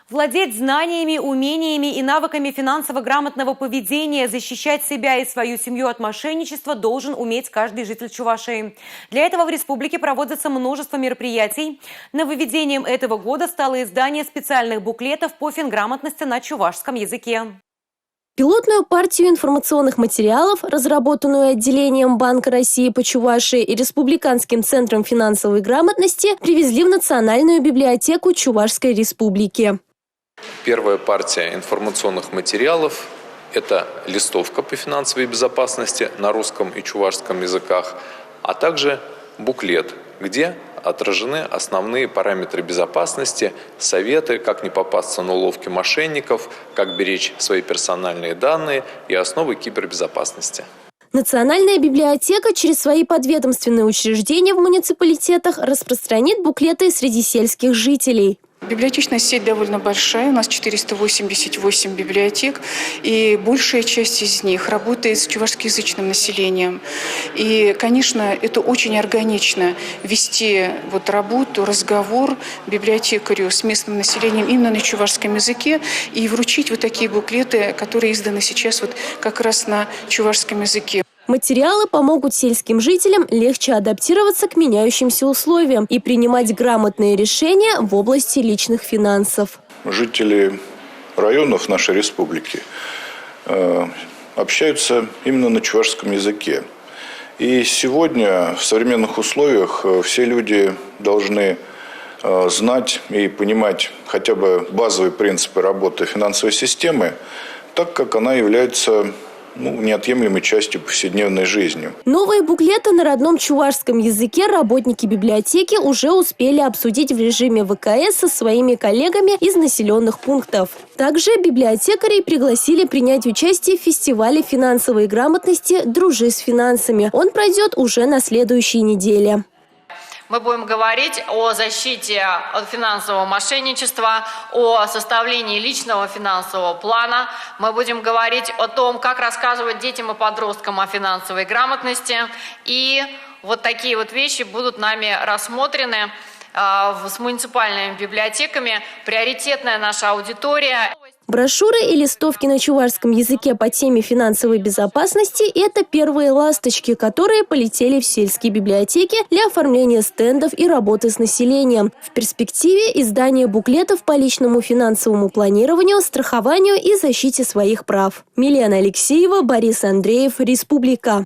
Владеть знаниями, умениями и навыками финансово-грамотного поведения, защищать себя и свою семью от мошенничества должен уметь каждый житель Чувашии. Для этого в республике проводится множество мероприятий. Нововведением этого года стало издание специальных буклетов по финграмотности на чувашском языке. Пилотную партию информационных материалов, разработанную отделением Банка России по Чувашии и Республиканским центром финансовой грамотности, привезли в Национальную библиотеку Чувашской республики. Первая партия информационных материалов – это листовка по финансовой безопасности на русском и чувашском языках, а также буклет, где отражены основные параметры безопасности, советы, как не попасться на уловки мошенников, как беречь свои персональные данные и основы кибербезопасности. Национальная библиотека через свои подведомственные учреждения в муниципалитетах распространит буклеты среди сельских жителей. Библиотечная сеть довольно большая, у нас 488 библиотек, и большая часть из них работает с чувашскоязычным населением. И, конечно, это очень органично вести работу, разговор библиотекарю с местным населением именно на чувашском языке и вручить такие буклеты, которые изданы сейчас как раз на чувашском языке. Материалы помогут сельским жителям легче адаптироваться к меняющимся условиям и принимать грамотные решения в области личных финансов. Жители районов нашей республики общаются именно на чувашском языке. И сегодня в современных условиях все люди должны знать и понимать хотя бы базовые принципы работы финансовой системы, так как она является неотъемлемой частью повседневной жизни. Новые буклеты на родном чувашском языке работники библиотеки уже успели обсудить в режиме ВКС со своими коллегами из населенных пунктов. Также библиотекарей пригласили принять участие в фестивале финансовой грамотности «Дружи с финансами». Он пройдет уже на следующей неделе. Мы будем говорить о защите от финансового мошенничества, о составлении личного финансового плана. Мы будем говорить о том, как рассказывать детям и подросткам о финансовой грамотности. И такие вещи будут нами рассмотрены с муниципальными библиотеками. Приоритетная наша аудитория. Брошюры и листовки на чувашском языке по теме финансовой безопасности – это первые ласточки, которые полетели в сельские библиотеки для оформления стендов и работы с населением. В перспективе издание буклетов по личному финансовому планированию, страхованию и защите своих прав. Милена Алексеева, Борис Андреев, Республика.